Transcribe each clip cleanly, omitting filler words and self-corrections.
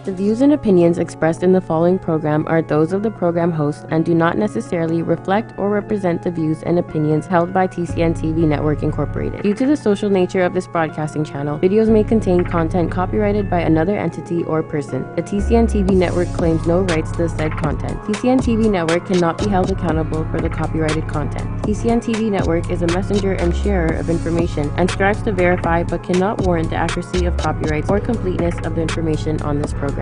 The views and opinions expressed in the following program are those of the program host and do not necessarily reflect or represent the views and opinions held by TCN TV Network Incorporated. Due to the social nature of this broadcasting channel, videos may contain content copyrighted by another entity or person. The TCN TV Network claims no rights to the said content. TCN TV Network cannot be held accountable for the copyrighted content. TCN TV Network is a messenger and sharer of information and strives to verify but cannot warrant the accuracy of copyrights or completeness of the information on this program.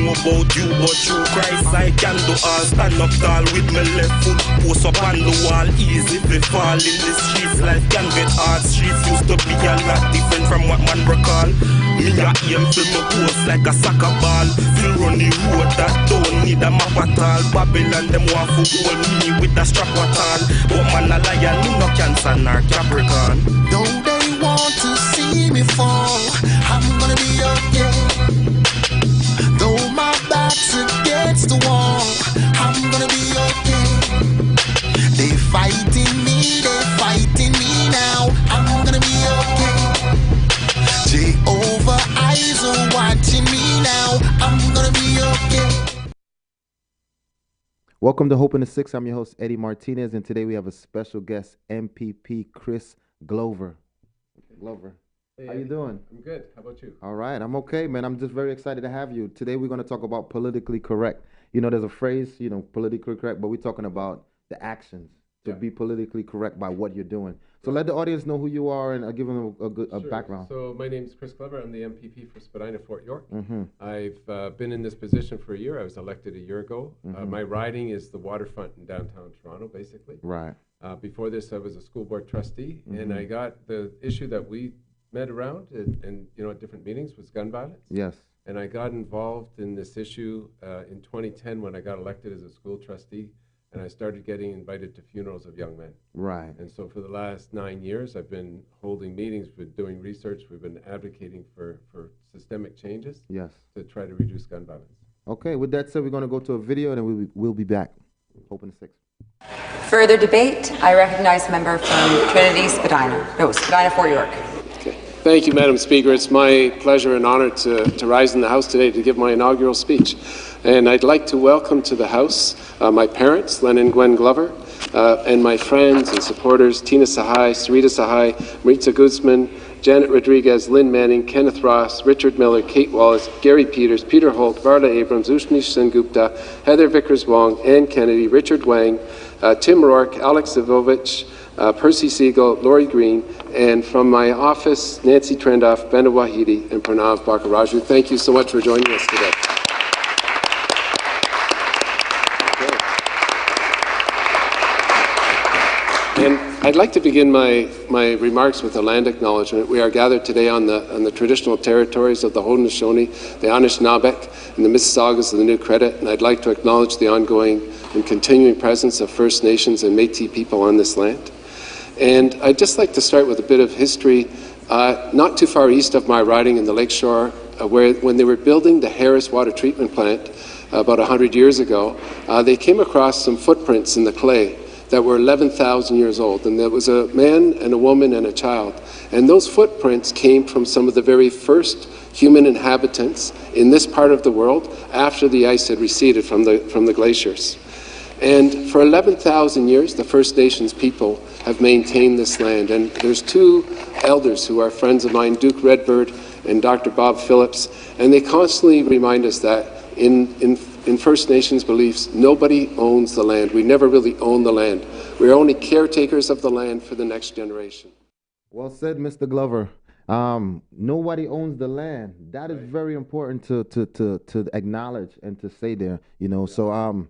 About you, but through Christ I can do all. Stand up tall with my left foot, post up on the wall. Easy if we fall in the streets, life can get hard. Streets used to be a lot different from what man recall. Me a aim for my post like a soccer ball. Feel run the road that don't need a map at all. Babylon them want to hold me with a strap at all. But man a liar, me no Cancer nor Capricorn. Though they want to see me fall, I'm gonna be okay. Though my back's against the wall, I'm gonna be okay. They fighting me now, I'm gonna be okay. Jehovah eyes are watching me now, I'm gonna be okay. Welcome to Hope in the Six. I'm your host, Eddie Martinez, and today we have a special guest, MPP Chris Glover. Hey, how you doing? I'm good. How about you? All right, I'm okay, man. I'm just very excited to have you. Today we're going to talk about politically correct. You know, there's a phrase, politically correct, but we're talking about the actions to be politically correct by what you're doing. So let the audience know who you are, and I'll give them a background. So my name is Chris Glover. I'm the MPP for Spadina-Fort York. I've been in this position for a year. I was elected a year ago. My riding is the waterfront in downtown Toronto, basically. Right. Before this, I was a school board trustee, and I got the issue that we met around and at different meetings was gun violence. Yes. And I got involved in this issue in 2010 when I got elected as a school trustee, and I started getting invited to funerals of young men. Right. And so for the last 9 years, I've been holding meetings, we've been doing research, we've been advocating for systemic changes. Yes. To try to reduce gun violence. Okay, with that said, we're going to go to a video, and then we'll be back. Hope in the Six. Further debate, I recognize a member from Spadina-Fort York. Thank you, Madam Speaker. It's my pleasure and honor to rise in the House today to give my inaugural speech. And I'd like to welcome to the House my parents, Len and Gwen Glover, and my friends and supporters, Tina Sahai, Sarita Sahai, Maritza Guzman, Janet Rodriguez, Lynn Manning, Kenneth Ross, Richard Miller, Kate Wallace, Gary Peters, Peter Holt, Varda Abrams, Ushnish Sengupta, Heather Vickers-Wong, Ann Kennedy, Richard Wang, Tim Rourke, Alex Zavovich, Percy Siegel, Lori Green, and from my office, Nancy Trendoff, Benda Wahidi, and Pranav Bakkaraju. Thank you so much for joining us today. And I'd like to begin my remarks with a land acknowledgement. We are gathered today on the traditional territories of the Haudenosaunee, the Anishinaabeg, and the Mississaugas of the New Credit, and I'd like to acknowledge the ongoing and continuing presence of First Nations and Métis people on this land. And I'd just like to start with a bit of history, not too far east of my riding in the Lakeshore, where when they were building the Harris Water Treatment Plant about 100 years ago, they came across some footprints in the clay that were 11,000 years old. And there was a man and a woman and a child. And those footprints came from some of the very first human inhabitants in this part of the world after the ice had receded from the glaciers. And for 11,000 years, the First Nations people have maintained this land. And there's two elders who are friends of mine, Duke Redbird and Dr. Bob Phillips, and they constantly remind us that in First Nations beliefs, nobody owns the land. We never really own the land. We're only caretakers of the land for the next generation. Well said, Mr. Glover. Nobody owns the land. That is very important to acknowledge and to say there. So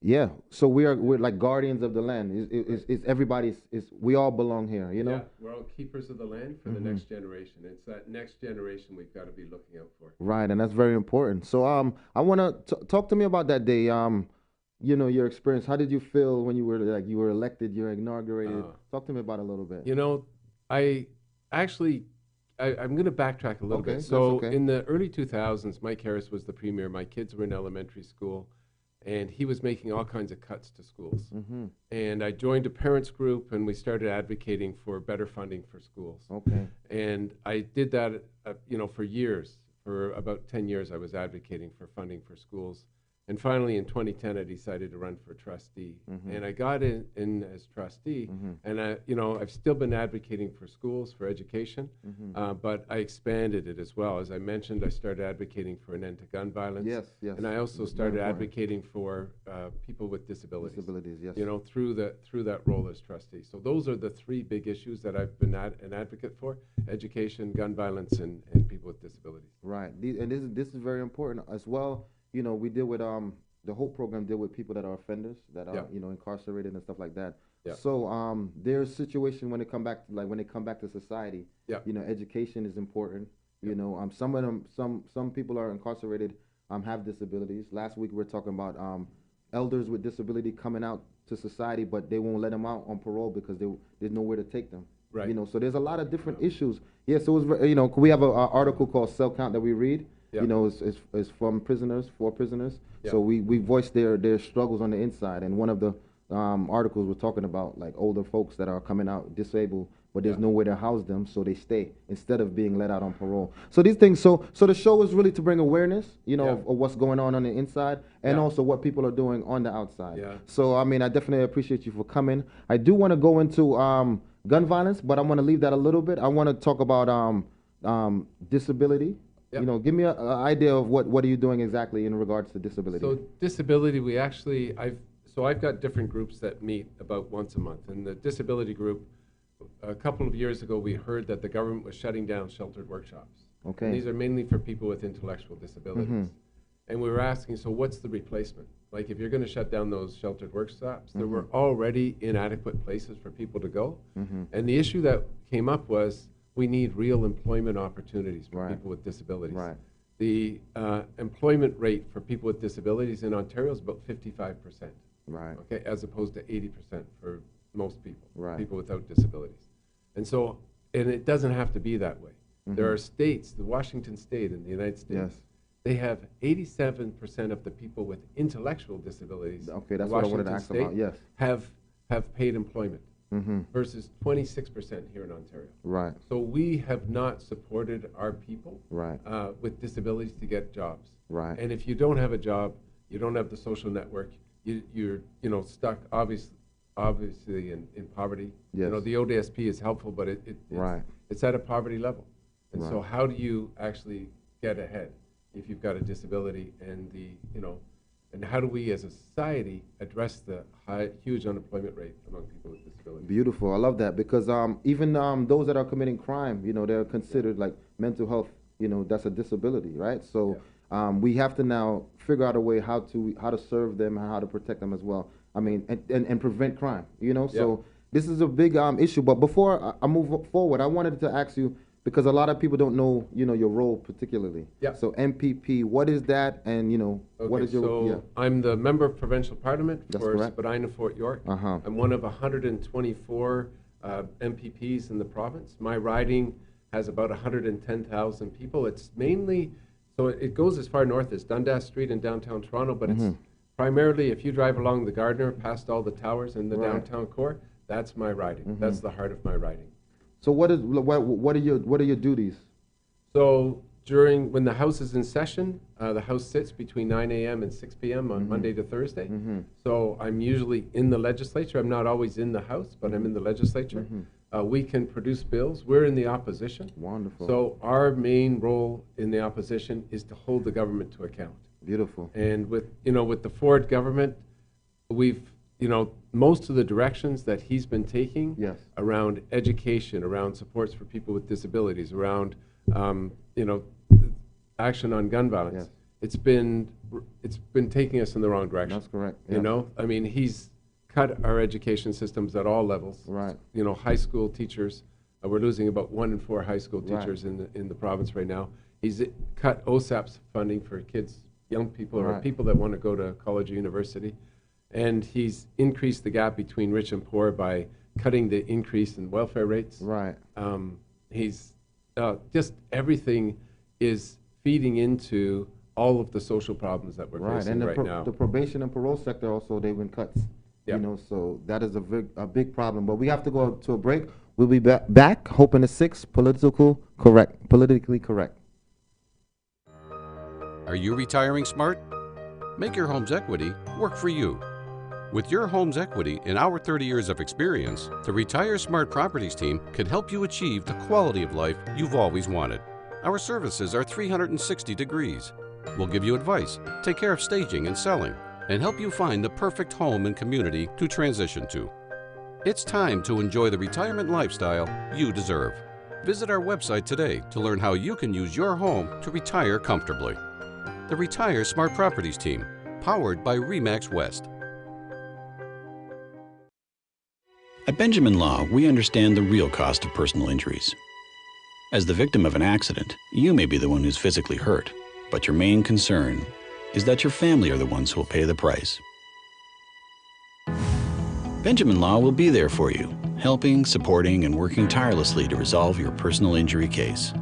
yeah. So we're like guardians of the land. It's everybody's. We all belong here. Yeah, we're all keepers of the land for the next generation. It's that next generation we've got to be looking out for. Right, and that's very important. So I want to talk to me about that day. Your experience. How did you feel when you were elected? You were inaugurated. Talk to me about it a little bit. I actually I'm going to backtrack a little Okay, bit. that's So okay. in the early 2000s, Mike Harris was the premier. My kids were in elementary school, and he was making all kinds of cuts to schools. Mm-hmm. And I joined a parents group, and we started advocating for better funding for schools. Okay. And I did that, for years. For about 10 years, I was advocating for funding for schools. And finally, in 2010, I decided to run for trustee. Mm-hmm. And I got in as trustee, and I've still been advocating for schools, for education, but I expanded it as well. As I mentioned, I started advocating for an end to gun violence. Yes, yes. And I also Very started important. advocating for people with disabilities. Disabilities, yes. Through that role as trustee. So those are the three big issues that I've been an advocate for: education, gun violence, and people with disabilities. Right. And this is very important as well. We deal with the whole program deal with people that are offenders, that are Yeah. incarcerated and stuff like that. Yeah. So there's situation when they come back to society. Yeah. Education is important. Some of them, some people are incarcerated, have disabilities. Last week we were talking about elders with disability coming out to society, but they won't let them out on parole because there's nowhere to take them. Right. So there's a lot of different issues. Yeah. So it's we have an article called Cell Count that we read. Yeah. It's from prisoners, for prisoners. Yeah. So we voice their struggles on the inside. And one of the articles we're talking about, like older folks that are coming out disabled, but there's Yeah. nowhere to house them, so they stay instead of being let out on parole. So these things. So the show is really to bring awareness, Yeah. of what's going on the inside, and Yeah. also what people are doing on the outside. Yeah. So I definitely appreciate you for coming. I do want to go into gun violence, but I'm going to leave that a little bit. I want to talk about disability. Yep. Give me an idea of what are you doing exactly in regards to disability. So disability, I've got different groups that meet about once a month. And the disability group, a couple of years ago, we heard that the government was shutting down sheltered workshops. Okay. And these are mainly for people with intellectual disabilities. And we were asking, so what's the replacement? Like, if you're going to shut down those sheltered workshops, there were already inadequate places for people to go. And the issue that came up was, we need real employment opportunities for Right. people with disabilities. Right. The employment rate for people with disabilities in Ontario is about 55%. Right. Okay, as opposed to 80% for most people, Right. people without disabilities. And it doesn't have to be that way. There are states, the Washington State in the United States, Yes. they have 87% of the people with intellectual disabilities. Okay, in that's what I wanted to Washington ask about, State yes. have paid employment versus 26% here in Ontario. Right. So we have not supported our people Right. with disabilities to get jobs. Right. And if you don't have a job, you don't have the social network, you're stuck obviously in poverty. Yes. The ODSP is helpful, but Right. it's at a poverty level. And so Right. how do you actually get ahead if you've got a disability and how do we as a society address the huge unemployment rate among people with disabilities? Beautiful. I love that because even those that are committing crime, they're considered like mental health. That's a disability, right? So we have to now figure out a way how to serve them and how to protect them as well. And prevent crime. So this is a big issue. But before I move forward, I wanted to ask you, because a lot of people don't know, your role particularly. Yeah. So MPP, what is that, and what is your? So I'm the member of provincial parliament That's for correct. Spadina-Fort York. Uh-huh. I'm one of 124 MPPs in the province. My riding has about 110,000 people. It's mainly, so it goes as far north as Dundas Street in downtown Toronto, but it's primarily if you drive along the Gardner past all the towers in the Right. downtown core, that's my riding. That's the heart of my riding. So what are your duties? So when the House is in session, the House sits between 9 a.m. and 6 p.m. on Monday to Thursday. So I'm usually in the legislature. I'm not always in the House, but I'm in the legislature. We can produce bills. We're in the opposition. Wonderful. So our main role in the opposition is to hold the government to account. Beautiful. And with the Ford government, we've most of the directions that he's been taking Yes. around education, around supports for people with disabilities, around action on gun violence. Yes. It's been taking us in the wrong direction. That's correct. He's cut our education systems at all levels. Right. High school teachers. We're losing about 1 in 4 high school Right. teachers in the province right now. He's cut OSAP's funding for kids, young people, or Right. people that want to go to college or university. And he's increased the gap between rich and poor by cutting the increase in welfare rates. Right. He's just everything is feeding into all of the social problems that we're facing right now. The probation and parole sector also, they've been cuts. Yep. You know, so that is a big problem. But we have to go to a break. We'll be back. Hoping the 6 politically correct. Are you retiring smart? Make your home's equity work for you. With your home's equity and our 30 years of experience, the Retire Smart Properties team can help you achieve the quality of life you've always wanted. Our services are 360 degrees. We'll give you advice, take care of staging and selling, and help you find the perfect home and community to transition to. It's time to enjoy the retirement lifestyle you deserve. Visit our website today to learn how you can use your home to retire comfortably. The Retire Smart Properties team, powered by RE/MAX West. At Benjamin Law, we understand the real cost of personal injuries. As the victim of an accident, you may be the one who's physically hurt, but your main concern is that your family are the ones who will pay the price. Benjamin Law will be there for you, helping, supporting, and working tirelessly to resolve your personal injury case.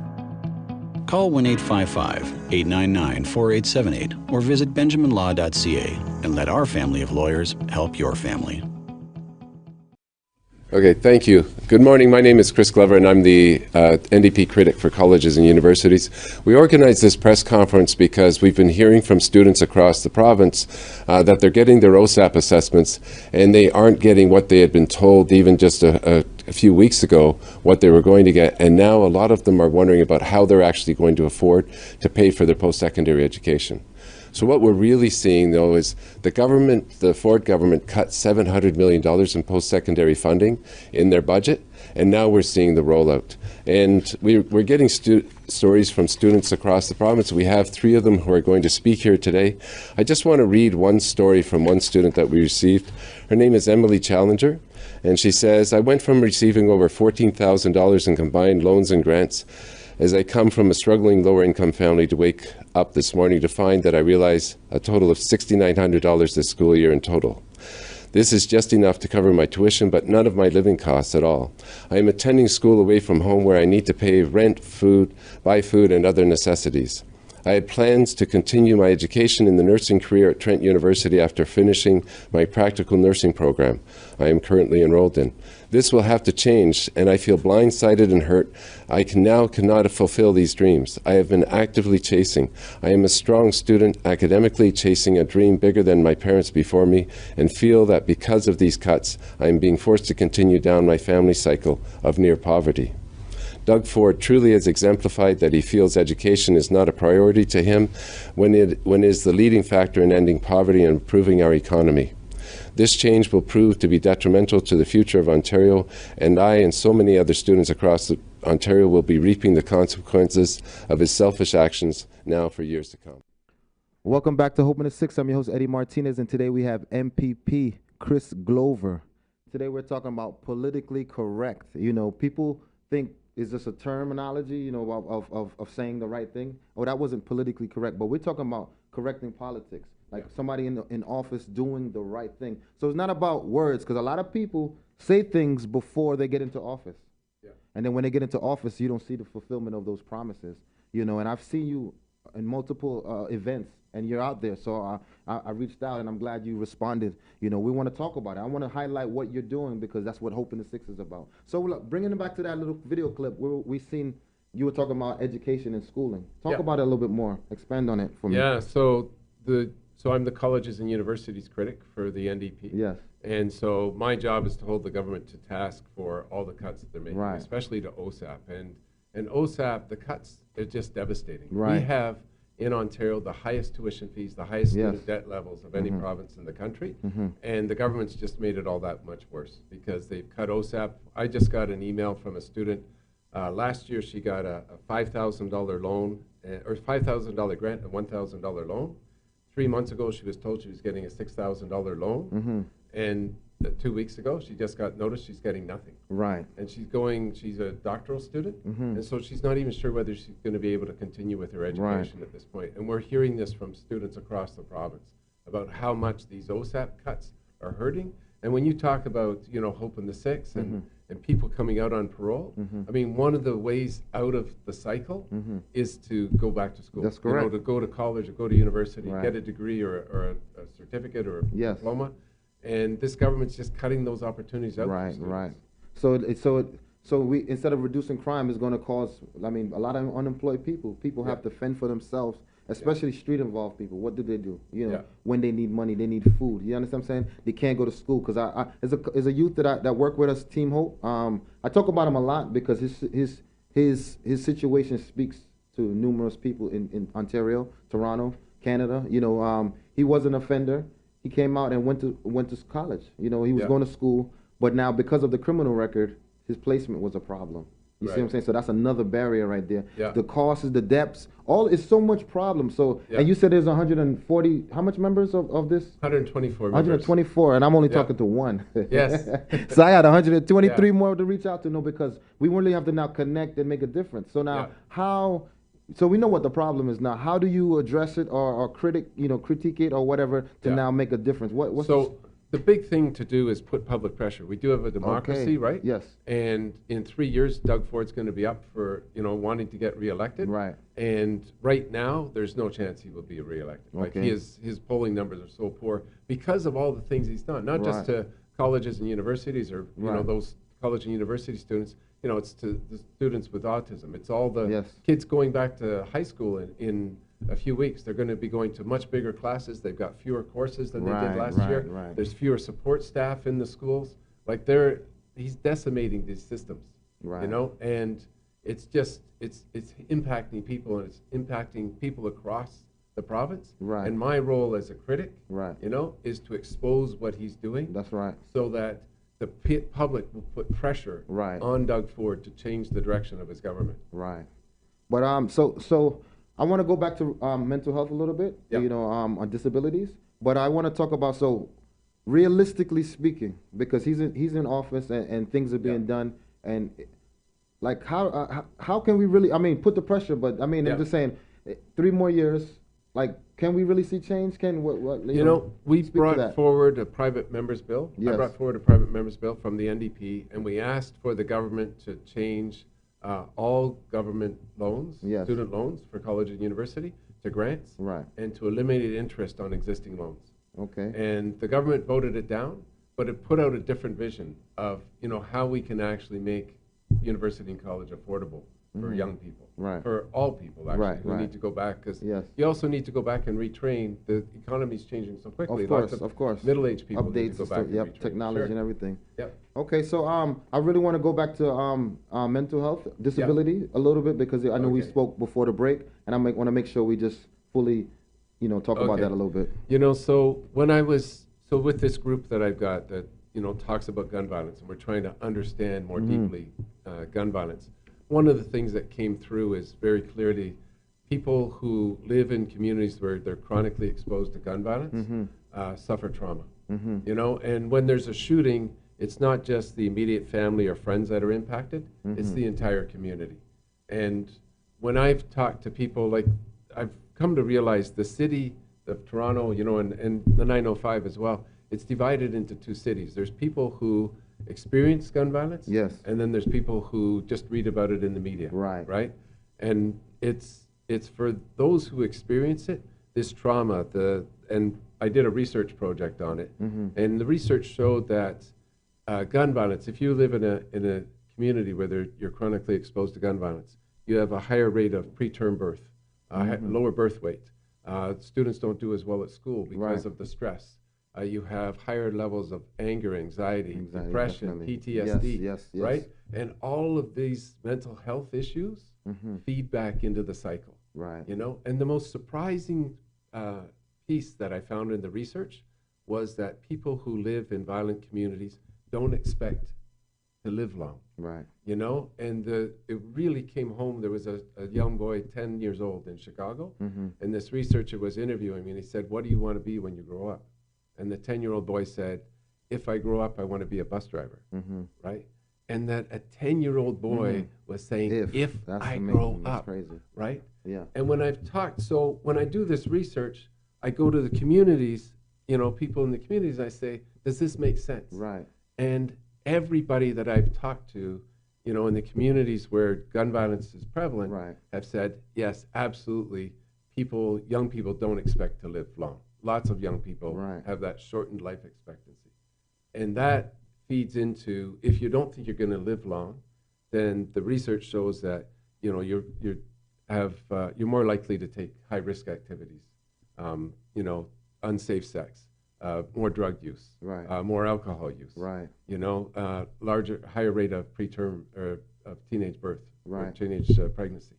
Call 1-855-899-4878 or visit benjaminlaw.ca and let our family of lawyers help your family. Okay, thank you. Good morning. My name is Chris Glover, and I'm the NDP critic for colleges and universities. We organized this press conference because we've been hearing from students across the province that they're getting their OSAP assessments, and they aren't getting what they had been told even just a few weeks ago what they were going to get. And now a lot of them are wondering about how they're actually going to afford to pay for their post-secondary education. So what we're really seeing, though, is the government, the Ford government, cut $700 million in post-secondary funding in their budget, and now we're seeing the rollout. And we're getting stories from students across the province. We have 3 of them who are going to speak here today. I just want to read one story from one student that we received. Her name is Emily Challenger, and she says, "I went from receiving over $14,000 in combined loans and grants as I come from a struggling lower-income family to wake up this morning to find that I realize a total of $6,900 this school year in total. This is just enough to cover my tuition, but none of my living costs at all. I am attending school away from home where I need to pay rent, buy food, and other necessities. I had plans to continue my education in the nursing career at Trent University after finishing my practical nursing program I am currently enrolled in. This will have to change, and I feel blindsided and hurt. I cannot fulfill these dreams I have been actively chasing. I am a strong student, academically chasing a dream bigger than my parents before me, and feel that because of these cuts, I am being forced to continue down my family cycle of near poverty. Doug Ford truly has exemplified that he feels education is not a priority to him when it is the leading factor in ending poverty and improving our economy. This change will prove to be detrimental to the future of Ontario, and I and so many other students across Ontario will be reaping the consequences of his selfish actions now for years to come." Welcome back to Hope in the 6. I'm your host, Eddie Martinez, and today we have MPP Chris Glover. Today we're talking about politically correct. You know, people think, is this a terminology, you know, of saying the right thing? Oh, that wasn't politically correct, but we're talking about correcting politics. Like somebody in office doing the right thing. So it's not about words, because a lot of people say things before they get into office. Yeah. And then when they get into office, you don't see the fulfillment of those promises. You know, and I've seen you in multiple events, and you're out there. So I reached out, and I'm glad you responded. You know, we want to talk about it. I want to highlight what you're doing, because that's what Hope in the 6 is about. So look, bringing it back to that little video clip, we seen you were talking about education and schooling. Talk about it a little bit more. Expand on it for me. Yeah, so I'm the colleges and universities critic for the NDP. Yes. And so my job is to hold the government to task for all the cuts that they're making, Right. especially to OSAP. And OSAP, the cuts are just devastating. Right. We have in Ontario the highest tuition fees, the highest student debt levels of any province in the country. And the government's just made it all that much worse because they've cut OSAP. I just got an email from a student. Last year she got a $5,000 loan, or $5,000 grant, a $1,000 loan. 3 months ago, she was told she was getting a $6,000 loan, and 2 weeks ago, she just got notice she's getting nothing. Right. And she's a doctoral student, and so she's not even sure whether she's going to be able to continue with her education at this point. And we're hearing this from students across the province about how much these OSAP cuts are hurting, And when you talk about, you know, Hope in the Six and people coming out on parole, I mean, one of the ways out of the cycle is to go back to school. That's correct. You know, to go to college or go to university, get a degree or a certificate or a diploma. And this government's just cutting those opportunities out. Right. So we, instead of reducing crime, is going to cause, I mean, a lot of unemployed people. People have to fend for themselves, especially street-involved people. What do? You know, when they need money, they need food. You understand what I'm saying? They can't go to school. Because as a youth that work with us, Team Hope, I talk about him a lot because his situation speaks to numerous people in Ontario, Toronto, Canada. You know, he was an offender. He came out and went to college. You know, he was going to school, but now because of the criminal record, his placement was a problem. You see what I'm saying? So that's another barrier right there. The costs, the debts, it's so much problem. So, and you said there's 140, how much members of this? 124 members. 124, and I'm only talking to one. Yes. So I had 123 more to reach out to, because we really have to now connect and make a difference. So now so we know what the problem is now. How do you address it or critique it or whatever to now make a difference? What's the big thing to do is put public pressure. We do have a democracy, right? Yes. And in 3 years, Doug Ford's going to be up for, wanting to get reelected. Right. And right now, there's no chance he will be reelected. Like his polling numbers are so poor because of all the things he's done, not just to colleges and universities or, those college and university students. It's to the students with autism. It's all the kids going back to high school in a few weeks. They're going to be going to much bigger classes. They've got fewer courses than they did last year. There's fewer support staff in the schools. Like he's decimating these systems, and it's impacting people, and it's impacting people across the province. Right. And my role as a critic, is to expose what he's doing. That's right. So that the public will put pressure on Doug Ford to change the direction of his government. Right. But so I want to go back to mental health a little bit, on disabilities. But I want to talk about, realistically speaking, because he's in office and things are being done, and like how can we really? I mean, put the pressure, but I mean, I'm just saying, 3 more years. Like, can we really see change? We brought forward a private members bill. Yes. I brought forward a private members bill from the NDP, and we asked for the government to change all government loans, student loans for college and university, to grants, and to eliminate interest on existing loans. Okay. And the government voted it down, but it put out a different vision of how we can actually make university and college affordable for young people, for all people actually who need to go back, because you also need to go back and retrain. The economy's changing so quickly. Of course. Middle-aged people Updates need to go back and retrain. Technology and everything. Yep. Okay, so I really want to go back to mental health, disability a little bit, because I know we spoke before the break, and I want to make sure we just fully, talk about that a little bit. So when I was with this group that I've got that talks about gun violence, and we're trying to understand more deeply gun violence. One of the things that came through is very clearly people who live in communities where they're chronically exposed to gun violence suffer trauma. And when there's a shooting, it's not just the immediate family or friends that are impacted, it's the entire community. And when I've talked to people, like, I've come to realize the city of Toronto, and the 905 as well, it's divided into 2 cities. There's people who experience gun violence, and then there's people who just read about it in the media, right? And it's for those who experience it, this trauma. And I did a research project on it, and the research showed that gun violence. If you live in a community where you're chronically exposed to gun violence, you have a higher rate of preterm birth, lower birth weight. Students don't do as well at school because of the stress. You have higher levels of anger, anxiety, depression, PTSD, right? And all of these mental health issues feed back into the cycle, And the most surprising piece that I found in the research was that people who live in violent communities don't expect to live long, And it really came home. There was a young boy, 10 years old, in Chicago, and this researcher was interviewing me, and he said, "What do you want to be when you grow up?" And the 10-year-old boy said, "If I grow up, I want to be a bus driver," right? And that a 10-year-old boy was saying, if I grow up, right? Yeah. And when I've talked, when I do this research, I go to the communities people in the communities, I say, does this make sense? Right. And everybody that I've talked to, in the communities where gun violence is prevalent, Right. have said, yes, absolutely. Young people don't expect to live long. Lots of young people Right. have that shortened life expectancy. And that feeds into, if you don't think you're going to live long, then the research shows that, you're more likely to take high risk activities, unsafe sex, more drug use, Right. more alcohol use, Right. higher rate of preterm or of teenage birth, or Right. teenage pregnancy.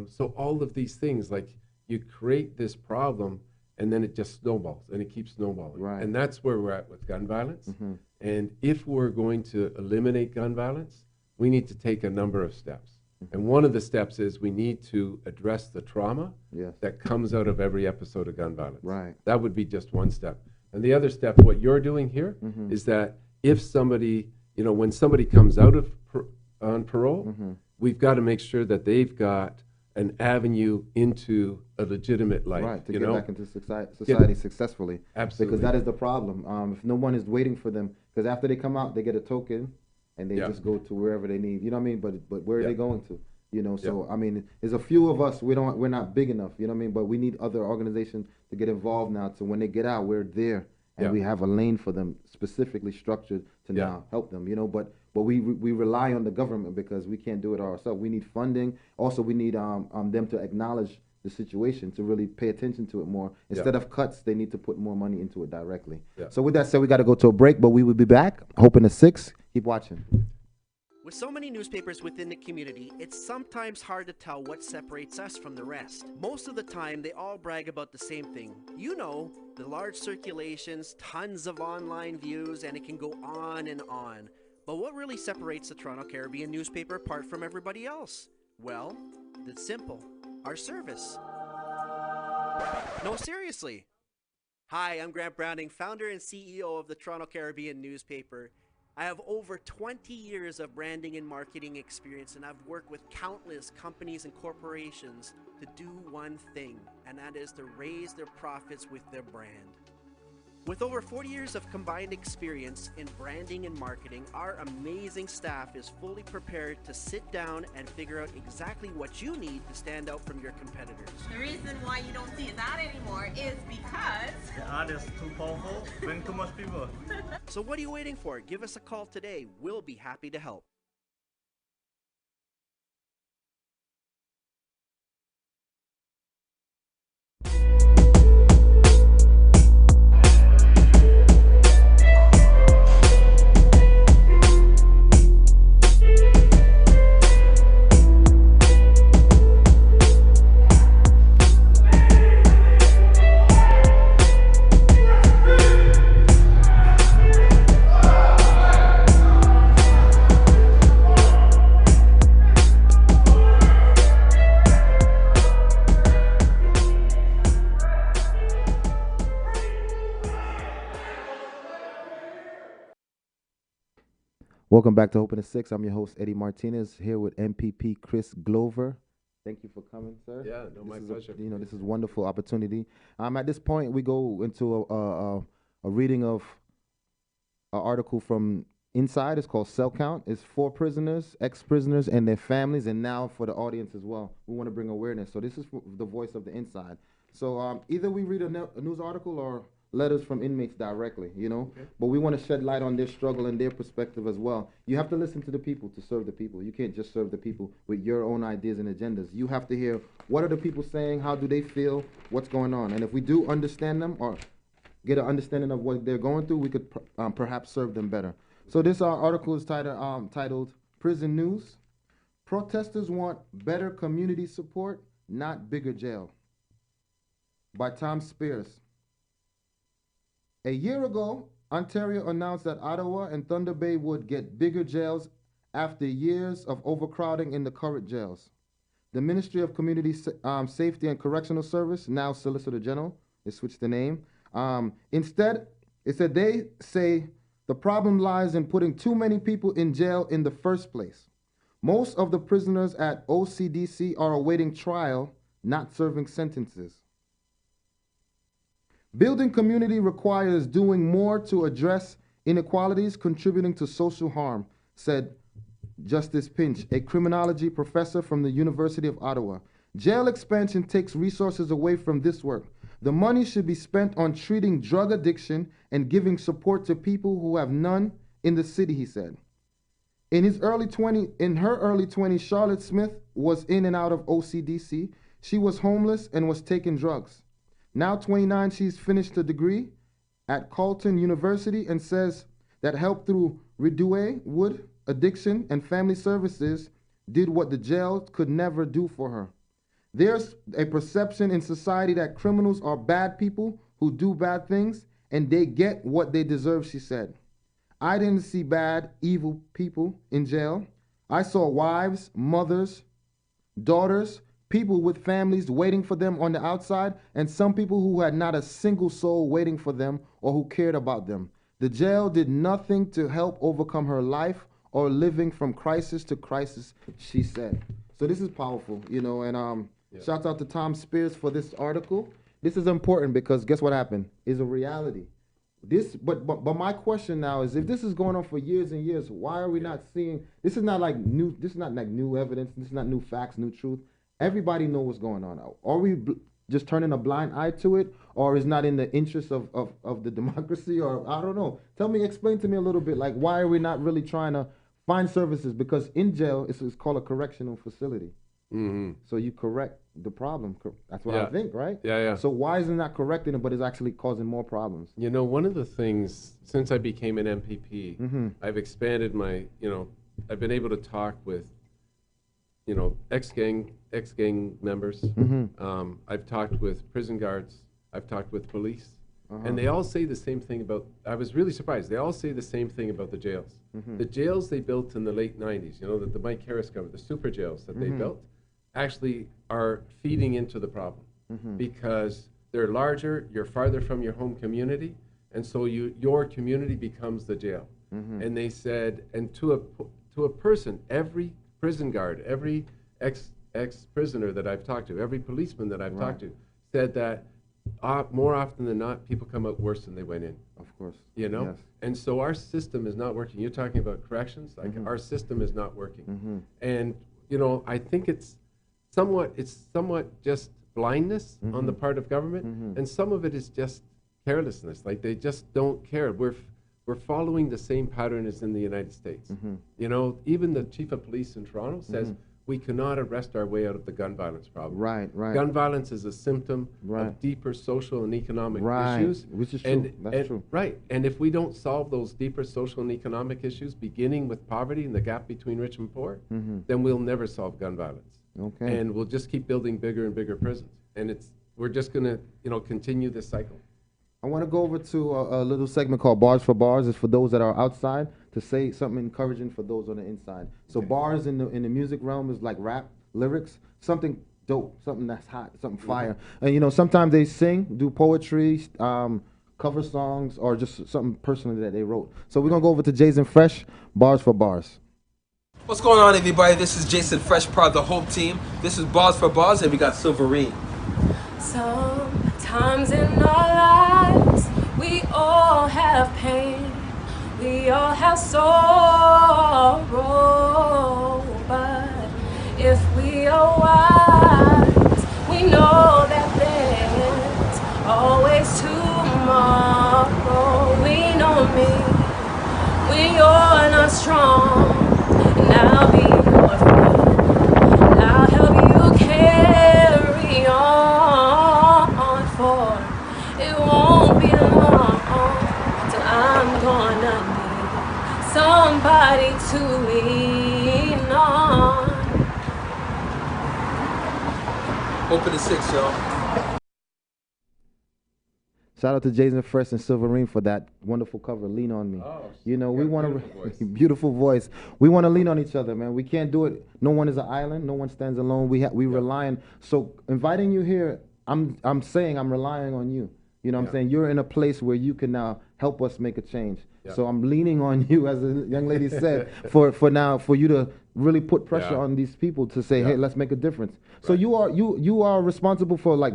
So all of these things, like, you create this problem, and then it just snowballs, and it keeps snowballing. Right. And that's where we're at with gun violence. Mm-hmm. And if we're going to eliminate gun violence, we need to take a number of steps. And one of the steps is we need to address the trauma Yes. that comes out of every episode of gun violence. Right. That would be just one step. And the other step, what you're doing here, Mm-hmm. is that if somebody, when somebody comes out of on parole, Mm-hmm. we've got to make sure that they've got an avenue into a legitimate life. Right, to get back into society successfully. Absolutely. Because that is the problem. If no one is waiting for them, because after they come out, they get a token, and they Yeah. just go to wherever they need. You know what I mean? But where are Yeah. they going to? So I mean, there's a few of us. We're not big enough. You know what I mean? But we need other organizations to get involved now. So when they get out, we're there, and Yeah. we have a lane for them specifically structured to Yeah. now help them. But we rely on the government because we can't do it ourselves. We need funding. Also, we need them to acknowledge the situation, to really pay attention to it more. Instead of cuts, they need to put more money into it directly. Yeah. So with that said, we got to go to a break, but we will be back. Hoping to 6. Keep watching. With so many newspapers within the community, it's sometimes hard to tell what separates us from the rest. Most of the time, they all brag about the same thing. The large circulations, tons of online views, and it can go on and on. But what really separates the Toronto Caribbean newspaper apart from everybody else? Well, it's simple. Our service. No, seriously. Hi, I'm Grant Browning, founder and CEO of the Toronto Caribbean newspaper. I have over 20 years of branding and marketing experience, and I've worked with countless companies and corporations to do one thing, and that is to raise their profits with their brand. With over 40 years of combined experience in branding and marketing, our amazing staff is fully prepared to sit down and figure out exactly what you need to stand out from your competitors. The reason why you don't see that anymore is because the ad is too powerful, bring too much people. So what are you waiting for? Give us a call today. We'll be happy to help. Welcome back to Open to 6. I'm your host, Eddie Martinez, here with MPP Chris Glover. Thank you for coming, sir. Yeah, no, my pleasure. This is a wonderful opportunity. At this point, we go into a reading of an article from Inside. It's called Cell Count. It's for prisoners, ex-prisoners, and their families, and now for the audience as well. We want to bring awareness. So this is the voice of the Inside. So either we read a news article or letters from inmates directly, Okay. But we want to shed light on their struggle and their perspective as well. You have to listen to the people to serve the people. You can't just serve the people with your own ideas and agendas. You have to hear, what are the people saying? How do they feel? What's going on? And if we do understand them or get an understanding of what they're going through, we could perhaps serve them better. So this article is titled Prison News. Protesters want better community support, not bigger jail, by Tom Spears. A year ago, Ontario announced that Ottawa and Thunder Bay would get bigger jails after years of overcrowding in the current jails. The Ministry of Community Safety and Correctional Service, now Solicitor General, they switched the name. Instead, it said they say the problem lies in putting too many people in jail in the first place. Most of the prisoners at OCDC are awaiting trial, not serving sentences. Building community requires doing more to address inequalities contributing to social harm, said Justice Pinch, a criminology professor from the University of Ottawa. Jail expansion takes resources away from this work. The money should be spent on treating drug addiction and giving support to people who have none in the city, he said. In her early 20s, Charlotte Smith was in and out of OCDC. She was homeless and was taking drugs. Now 29, she's finished a degree at Carleton University and says that help through Ridue, Wood, addiction, and family services did what the jail could never do for her. There's a perception in society that criminals are bad people who do bad things, and they get what they deserve, she said. I didn't see bad, evil people in jail. I saw wives, mothers, daughters, people with families waiting for them on the outside, and some people who had not a single soul waiting for them or who cared about them. The jail did nothing to help overcome her life or living from crisis to crisis, she said. So this is powerful, you know, and shouts out to Tom Spears for this article. This is important because guess what happened? It's a reality. But my question now is, if this is going on for years and years, why are we not seeing? This is not like new. This is not like new evidence. This is not new facts, new truth. Everybody knows what's going on. Are we just turning a blind eye to it, or is not in the interest of the democracy, or I don't know? Explain to me a little bit. Like, why are we not really trying to find services? Because in jail, it's called a correctional facility. Mm-hmm. So you correct the problem. That's what I think, right? Yeah. So why isn't that correcting it, but it's actually causing more problems? You know, one of the things, since I became an MPP, I've expanded my, I've been able to talk with, ex-gang members. I've talked with prison guards. I've talked with police. And they all say the same thing about, I was really surprised, they all say the same thing about the jails. The jails they built in the late 90s, that the Mike Harris government, the super jails that they built, actually are feeding into the problem because they're larger, you're farther from your home community, and so your community becomes the jail. And they said, and to a person, every prison guard, every ex-prisoner that I've talked to, every policeman that I've talked to, said that more often than not, people come out worse than they went in. Of course. Yes. And so our system is not working. You're talking about corrections, like our system is not working. And I think it's somewhat just blindness on the part of government, and some of it is just carelessness. Like they just don't care. We're following the same pattern as in the United States. Even the chief of police in Toronto says we cannot arrest our way out of the gun violence problem. Right. Gun violence is a symptom of deeper social and economic issues. Which is true. That's true. Right. And if we don't solve those deeper social and economic issues, beginning with poverty and the gap between rich and poor, then we'll never solve gun violence. Okay. And we'll just keep building bigger and bigger prisons. And we're just going to, continue this cycle. I want to go over to a little segment called Bars for Bars. It's for those that are outside to say something encouraging for those on the inside. So bars in the music realm is like rap, lyrics, something dope, something that's hot, something fire. And sometimes they sing, do poetry, cover songs, or just something personally that they wrote. So we're going to go over to Jason Fresh, Bars for Bars. What's going on, everybody? This is Jason Fresh, part of the Hope Team. This is Bars for Bars, and we got Silverine. Sometimes in our lives, we all have pain. We all have sorrow, but if we are wise, we know that there's always tomorrow. Lean on me when you're not strong, and I'll be your friend. I'll help you carry on, for it won't be long till I'm gonna somebody to lean on. Open the 6, y'all. Shout out to Jason Fresh and Silverine for that wonderful cover, Lean On Me. Oh, we want to beautiful voice. We want to lean on each other, man. We can't do it. No one is an island. No one stands alone. We rely on. So inviting you here, I'm saying I'm relying on you. I'm saying you're in a place where you can now help us make a change. So I'm leaning on you, as the young lady said, for you to really put pressure on these people to say, hey, let's make a difference. So you are responsible for like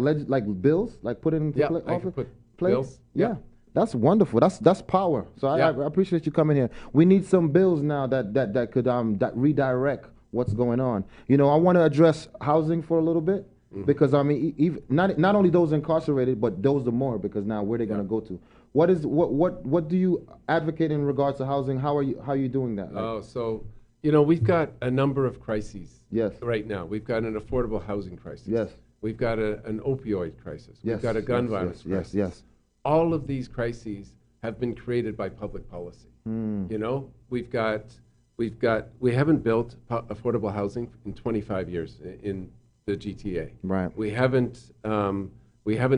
bills, like putting into office? bills. Yeah. That's wonderful. That's power. So I appreciate you coming here. We need some bills now that could that redirect what's going on. You know, I want to address housing for a little bit because I mean, even not only those incarcerated, but those the more, because now where they're going to go to. What do you advocate in regards to housing? How are you doing that? So you know, we've got a number of crises. Yes. Right now, we've got an affordable housing crisis. Yes. We've got an opioid crisis. We've got a gun violence crisis. Yes. All of these crises have been created by public policy. You know, we haven't built affordable housing in 25 years in the GTA. Right. We haven't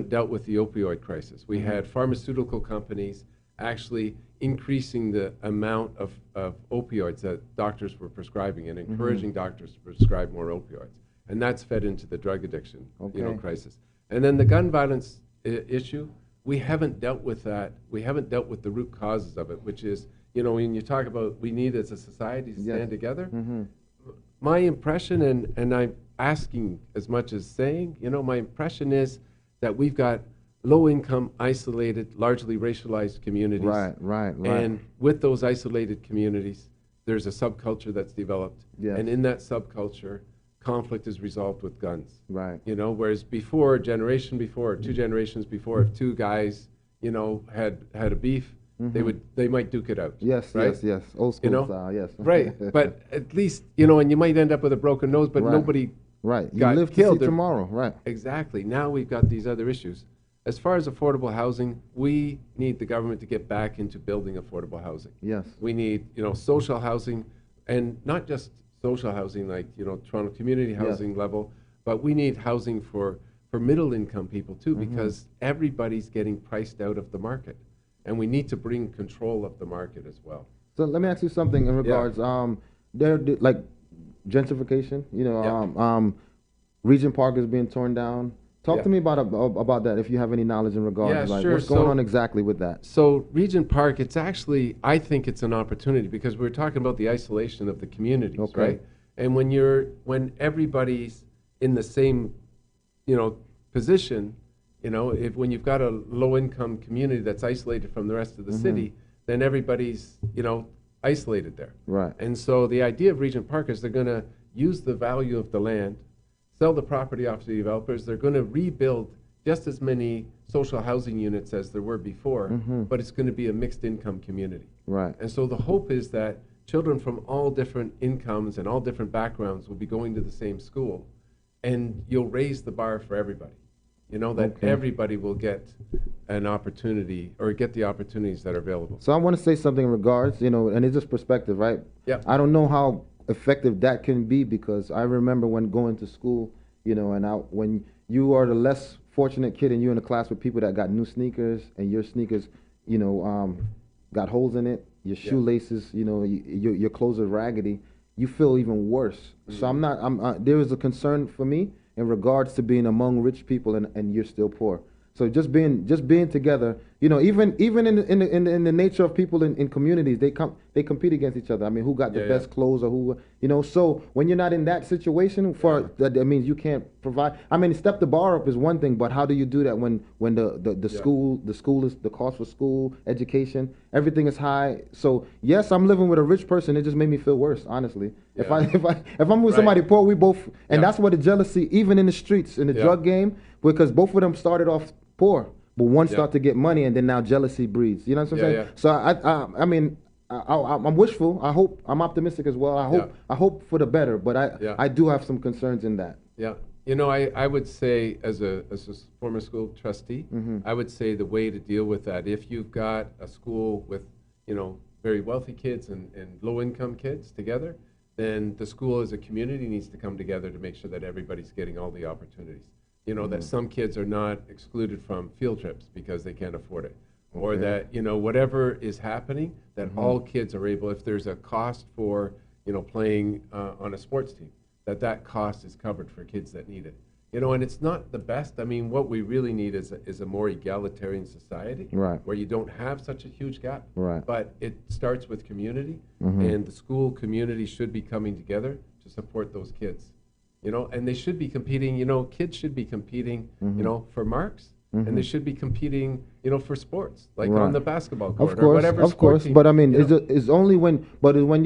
dealt with the opioid crisis. We had pharmaceutical companies actually increasing the amount of opioids that doctors were prescribing and encouraging doctors to prescribe more opioids. And that's fed into the drug addiction crisis. And then the gun violence issue, we haven't dealt with that. We haven't dealt with the root causes of it, which is, you know, when you talk about we need as a society to stand together, my impression, and I'm asking as much as saying, you know, my impression is that we've got low-income, isolated, largely racialized communities. Right. And with those isolated communities, there's a subculture that's developed. Yes. And in that subculture, conflict is resolved with guns. Right. You know, whereas before, a generation before, or 2 generations before, if 2 guys, you know, had a beef, they might duke it out. Yes, right? yes. Old school you know? style, yes. Right. But at least, you know, and you might end up with a broken nose, but nobody Right. You got live to killed see tomorrow. Right. Exactly. Now we've got these other issues. As far as affordable housing, we need the government to get back into building affordable housing. Yes. We need, you know, social housing, and not just social housing like, you know, Toronto community housing level, but we need housing for middle income people too, because everybody's getting priced out of the market, and we need to bring control of the market as well. So let me ask you something in regards, like gentrification, you know, Regent Park is being torn down. Talk to me about that, if you have any knowledge in regards, like what's going on exactly with that. So Regent Park, it's actually, I think it's an opportunity, because we're talking about the isolation of the communities, right? And when everybody's in the same, you know, position, you know, when you've got a low-income community that's isolated from the rest of the city, then everybody's, you know, isolated there. Right. And so the idea of Regent Park is they're going to use the value of the land, sell the property off to the developers. They're going to rebuild just as many social housing units as there were before, but it's going to be a mixed income community. Right. And so the hope is that children from all different incomes and all different backgrounds will be going to the same school, and you'll raise the bar for everybody. You know, that everybody will get an opportunity, or get the opportunities that are available. So I want to say something in regards, you know, and it's just perspective, right? Yeah. I don't know how effective that can be, because I remember when going to school, you know, and when you are the less fortunate kid and you're in a class with people that got new sneakers, and your sneakers, you know, got holes in it, your shoelaces, you know, your clothes are raggedy, you feel even worse. So there is a concern for me in regards to being among rich people and you're still poor. So just being together, you know, even in the nature of people in communities, they compete against each other. I mean, who got the best clothes, or who, you know. So when you're not in that situation, that means you can't provide. I mean, step the bar up is one thing, but how do you do that when the school is, the cost for school, education, everything is high. So yes, I'm living with a rich person. It just made me feel worse, honestly. If I'm with somebody poor, we both, and that's where the jealousy, even in the streets, in the drug game, because both of them started off poor, but one start to get money, and then now jealousy breeds. You know what I'm saying? So I mean, I'm wishful. I hope, I'm optimistic as well. I hope for the better, but I do have some concerns in that. Yeah. You know, I would say, as a former school trustee, I would say the way to deal with that, if you've got a school with, you know, very wealthy kids and low-income kids together, then the school as a community needs to come together to make sure that everybody's getting all the opportunities. You know, that some kids are not excluded from field trips because they can't afford it. Or that, you know, whatever is happening, that all kids are able, if there's a cost for, you know, playing on a sports team, that cost is covered for kids that need it. You know, and it's not the best. I mean, what we really need is a more egalitarian society, where you don't have such a huge gap. But it starts with community, and the school community should be coming together to support those kids. You know, and they should be competing, you know, kids should be competing, you know, for marks, and they should be competing, for sports, like on the basketball court of course, or whatever of sport course. team, But I mean, it's only when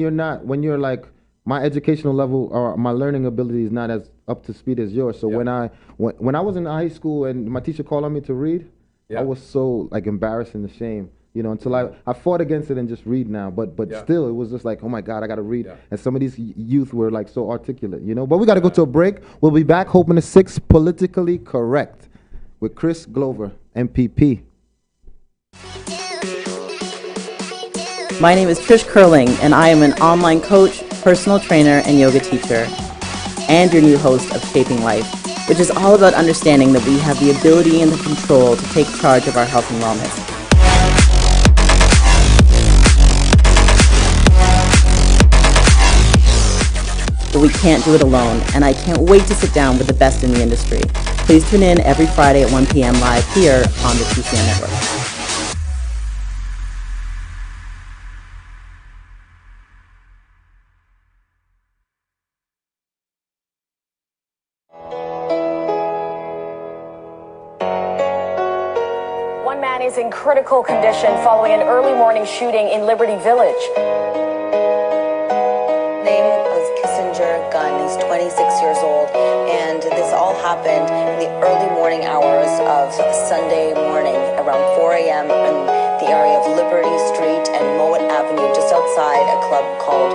you're like, my educational level or my learning ability is not as up to speed as yours. So when I was in high school and my teacher called on me to read, I was so like embarrassed and ashamed, until I fought against it and just read now. But still, it was just like, oh my God, I got to read. And some of these youth were like so articulate, But we got to go to a break. We'll be back, hoping to 6 politically correct with Chris Glover, MPP. My name is Trish Curling, and I am an online coach, personal trainer, and yoga teacher, and your new host of Shaping Life, which is all about understanding that we have the ability and the control to take charge of our health and wellness. But we can't do it alone, and I can't wait to sit down with the best in the industry. Please tune in every Friday at 1 p.m. live here on the TCN Network. One man is in critical condition following an early morning shooting in Liberty Village. He's 26 years old, and this all happened in the early morning hours of Sunday morning around 4 a.m. in the area of Liberty Street and Mowat Avenue, just outside a club called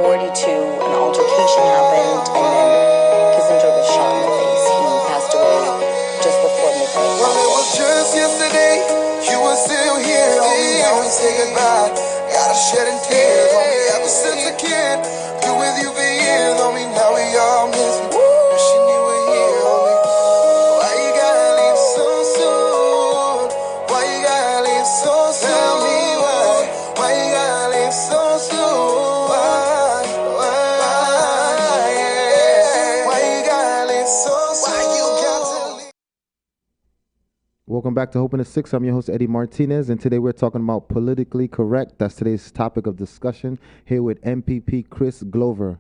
42. An altercation happened, and then Kissinger was shot in the face. He passed away just before midnight. Well, it was just yesterday, you were still here. Now we say goodbye, gotta shed tears. Ever since a kid, you with you for years. Now we all miss you. Wishing you were here. Why you gotta leave so soon? Why you gotta leave so soon? Tell me why. Why you gotta leave so soon? Why? Yeah. Why you gotta leave so soon? Why you got to leave? Welcome back to Hoping to 6. I'm your host, Eddie Martinez, and today we're talking about politically correct. That's today's topic of discussion here with MPP Chris Glover.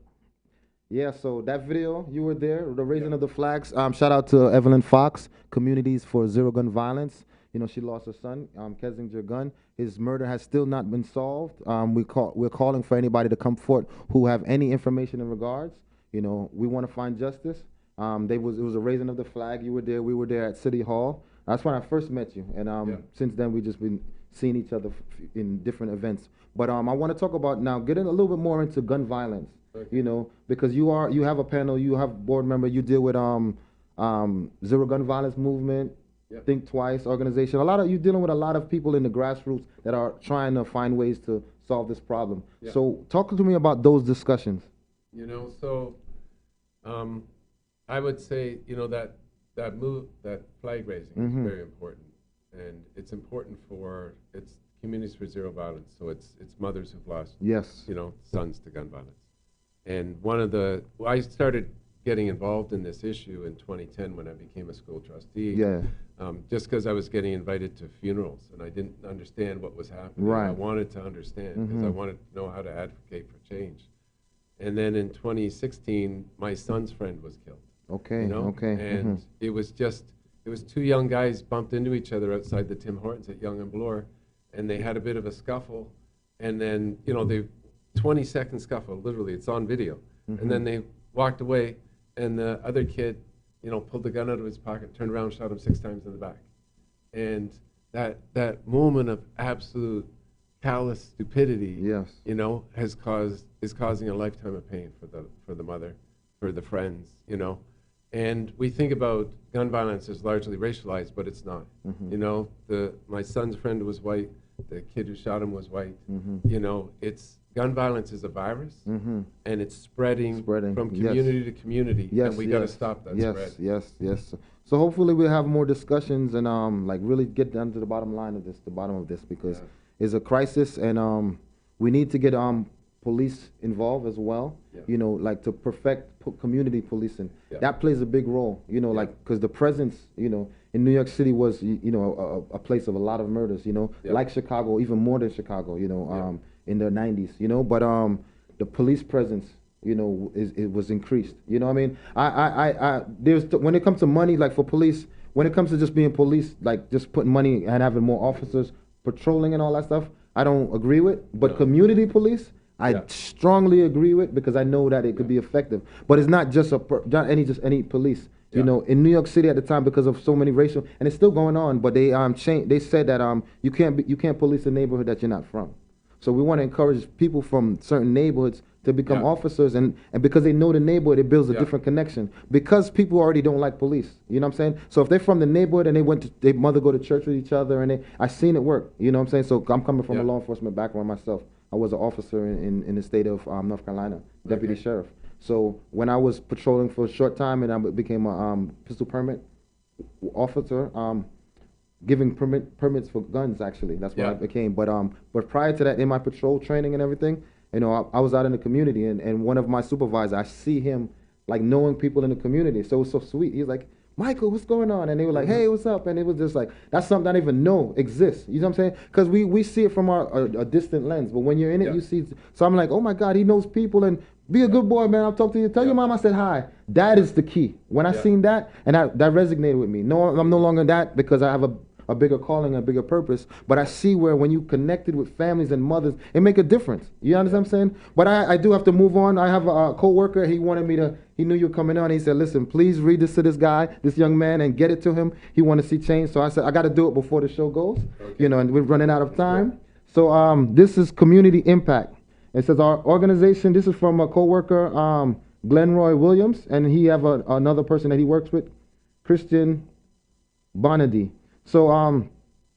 Yeah, so that video, you were there, the raising of the flags. Shout out to Evelyn Fox, Communities for Zero Gun Violence. She lost her son, Kissinger Gun. His murder has still not been solved. We're calling for anybody to come forward who have any information in regards. We want to find justice. It was a raising of the flag. You were there. We were there at City Hall. That's when I first met you, and since then we've just been seeing each other in different events. But I want to talk about now getting a little bit more into gun violence. Because you have a panel, you have board member, you deal with Zero Gun Violence Movement, Think Twice organization. You're dealing with a lot of people in the grassroots that are trying to find ways to solve this problem. So talk to me about those discussions. I would say that flag raising is very important, and it's important for communities for zero violence. So it's mothers who've lost sons to gun violence. And I started getting involved in this issue in 2010 when I became a school trustee. Just because I was getting invited to funerals and I didn't understand what was happening. I wanted to understand because I wanted to know how to advocate for change. And then in 2016, my son's friend was killed. And it was 2 young guys bumped into each other outside the Tim Hortons at Yonge and Bloor, and they had a bit of a scuffle, and then they 20-second scuffle, literally, it's on video. And then they walked away, and the other kid, pulled the gun out of his pocket, turned around, shot him 6 times in the back. And that moment of absolute callous stupidity, is causing a lifetime of pain for the mother, for the friends, And we think about gun violence as largely racialized, but it's not. My son's friend was white. The kid who shot him was white. Gun violence is a virus, and it's spreading from community to community, and we got to stop that spread. Yes. So hopefully we'll have more discussions and really get down to the bottom line of this, because it's a crisis, and we need to get police involved as well. To perfect community policing. That plays a big role. Because the presence, in New York City was, a place of a lot of murders. Like Chicago, even more than Chicago. In the 90s, but the police presence, it was increased. I mean, there's when it comes to money, like for police, when it comes to just being police, like just putting money and having more officers patrolling and all that stuff, I don't agree with. But community police, I strongly agree with, because I know that it could be effective. But it's not just not any police. You know, in New York City at the time, because of so many racial, and it's still going on. But they changed. They said that you can't police a neighborhood that you're not from. So we want to encourage people from certain neighborhoods to become officers, and because they know the neighborhood, it builds a different connection. Because people already don't like police, you know what I'm saying? So if they're from the neighborhood and their mother go to church with each other, and I seen it work, you know what I'm saying? So I'm coming from a law enforcement background myself. I was an officer in the state of North Carolina, deputy sheriff. So when I was patrolling for a short time, and I became a pistol permit officer, giving permits for guns, actually. That's what I became. But prior to that, in my patrol training and everything, you know, I was out in the community, and one of my supervisors, I see him like knowing people in the community. So it was so sweet. He's like, Michael, what's going on? And they were like, hey, what's up? And it was just like, that's something I didn't even know exists. You know what I'm saying? Because we see it from a distant lens, but when you're in it, you see. So I'm like, oh my God, he knows people, and be a good boy, man. I'll talk to you. Tell your mom I said hi. That is the key. When I seen that, and that resonated with me. No, I'm no longer that, because I have a bigger calling, a bigger purpose. But I see where when you connected with families and mothers, it make a difference. You understand what I'm saying? But I do have to move on. I have a coworker. He knew you were coming on. He said, listen, please read this to this guy, this young man, and get it to him. He want to see change. So I said, I got to do it before the show goes. Okay. You know, and we're running out of time. So this is community impact. It says our organization, this is from a coworker, Glenroy Williams, and he have another person that he works with, Christian Bonady. So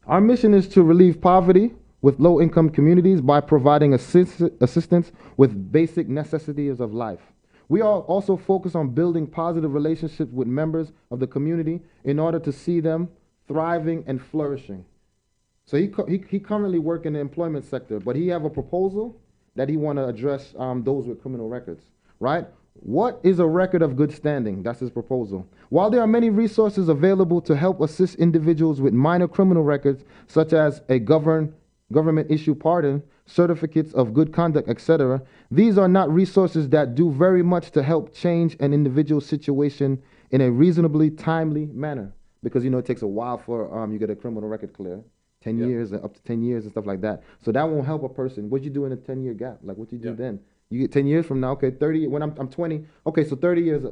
our mission is to relieve poverty with low-income communities by providing assistance with basic necessities of life. We are also focused on building positive relationships with members of the community in order to see them thriving and flourishing. So he currently works in the employment sector, but he have a proposal that he want to address those with criminal records, right? What is a record of good standing? That's his proposal. While there are many resources available to help assist individuals with minor criminal records, such as a government-issued pardon, certificates of good conduct, etc., these are not resources that do very much to help change an individual's situation in a reasonably timely manner. Because, you know, it takes a while for you get a criminal record clear. 10 years, up to 10 years and stuff like that. So that won't help a person. What'd you do in a 10-year gap? Like, what you do then? You get 10 years from now, okay, 30, when I'm 20, okay, so 30 years,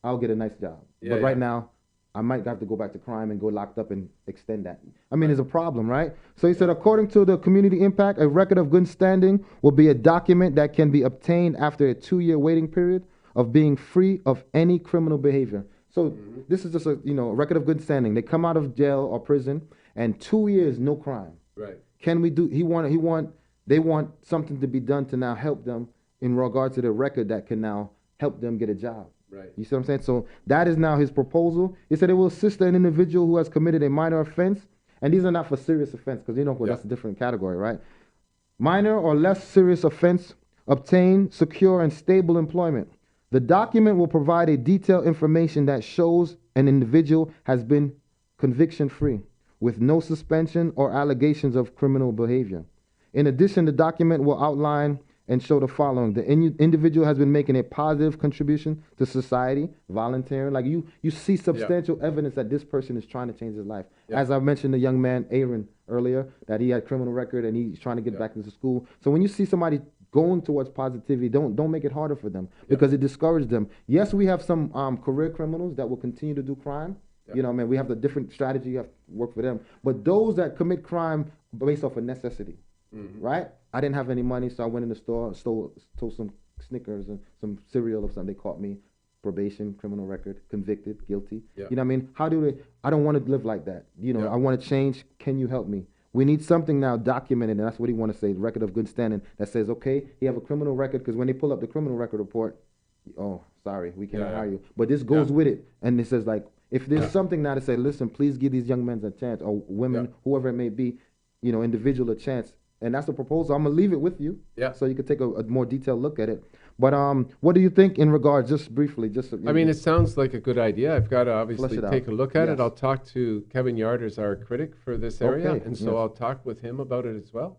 I'll get a nice job. But right now, I might have to go back to crime and go locked up and extend that. I mean, it's a problem, right? So he said, according to the community impact, a record of good standing will be a document that can be obtained after a 2-year waiting period of being free of any criminal behavior. So this is just a record of good standing. They come out of jail or prison, and 2 years, no crime. Right. Can we do? They want something to be done to now help them in regard to the record that can now help them get a job. Right. You see what I'm saying? So that is now his proposal. He said it will assist an individual who has committed a minor offense, and these are not for serious offense, because that's a different category, right? Minor or less serious offense, obtain secure and stable employment. The document will provide a detailed information that shows an individual has been conviction-free, with no suspension or allegations of criminal behavior. In addition, the document will outline and show the following. The individual has been making a positive contribution to society, volunteering. Like you see substantial evidence that this person is trying to change his life. As I mentioned, the young man, Aaron, earlier, that he had a criminal record and he's trying to get back into school. So when you see somebody going towards positivity, don't make it harder for them, because it discourages them. Yes, we have some career criminals that will continue to do crime. You know, man, we have the different strategy, you have to work for them. But those that commit crime based off of necessity, right? I didn't have any money, so I went in the store, stole some Snickers and some cereal or something. They caught me, probation, criminal record, convicted, guilty. You know what I mean? I don't want to live like that. You know, I want to change. Can you help me? We need something now documented, and that's what he want to say, record of good standing, that says, okay, he have a criminal record, because when they pull up the criminal record report, oh, sorry, we cannot hire you. But this goes with it, and it says, like, if there's something now to say, listen, please give these young men a chance, or women, whoever it may be, individual a chance. And that's the proposal. I'm going to leave it with you so you can take a more detailed look at it. But what do you think in regards, just briefly? I mean, it sounds like a good idea. I've got to obviously take a look at it. I'll talk to Kevin Yarders, our critic for this area, and so I'll talk with him about it as well.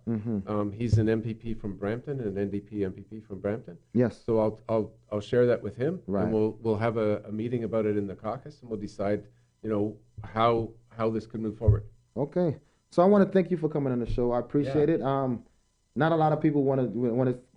He's an MPP from Brampton, an NDP MPP from Brampton. Yes. So I'll share that with him, and we'll have a meeting about it in the caucus, and we'll decide how this could move forward. Okay. So I want to thank you for coming on the show. I appreciate it. Not a lot of people want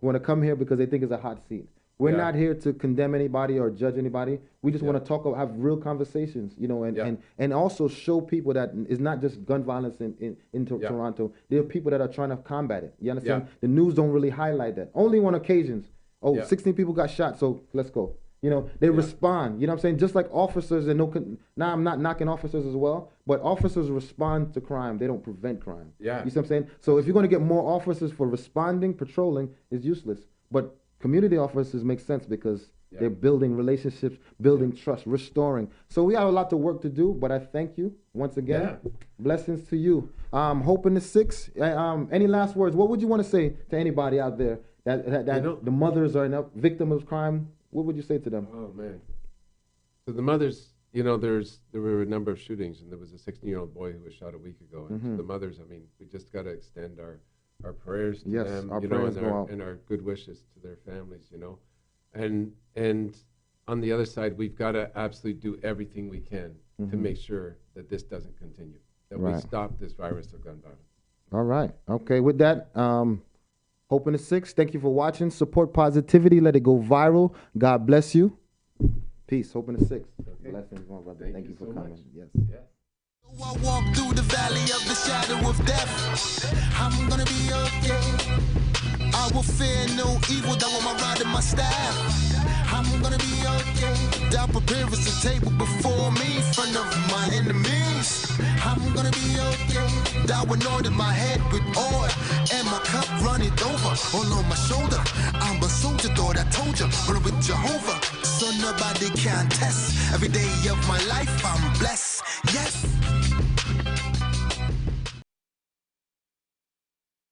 to come here because they think it's a hot seat. We're not here to condemn anybody or judge anybody. We just want to talk, have real conversations, and also show people that it's not just gun violence in Toronto. There are people that are trying to combat it. You understand? The news don't really highlight that. Only on occasions. 16 people got shot, so let's go. They respond. You know what I'm saying? Just like officers, now I'm not knocking officers as well, but officers respond to crime. They don't prevent crime. Yeah. You see what I'm saying? So if you're going to get more officers for responding, patrolling, is useless. But community officers make sense because they're building relationships, building trust, restoring. So we have a lot of work to do, but I thank you once again. Blessings to you. Hoping the 6th. Any last words? What would you want to say to anybody out there that the mothers are victims of crime? What would you say to them? Oh, man. So the mothers, there were a number of shootings, and there was a 16-year-old boy who was shot a week ago. And to the mothers, we just got to extend our prayers to them, and our good wishes to their families, And on the other side, we've got to absolutely do everything we can to make sure that this doesn't continue, that we stop this virus of gun violence. All right. Okay, with that, Hoping the 6th. Thank you for watching. Support positivity. Let it go viral. God bless you. Peace. Hoping the 6th. Okay. Blessings, my brother. Thank you for coming. Much. Yes. I walk through the valley of the shadow of death. I'm gonna be okay. I will fear no evil. That with my rod and my staff. I'm gonna be okay. Thou preparest a table before me in front of my enemies. I'm gonna be okay. Thou anointed my head with oil, and my cup runneth over. All on my shoulder, I'm a soldier, thought I told you. But with Jehovah, so nobody can test. Every day of my life, I'm blessed. Yes.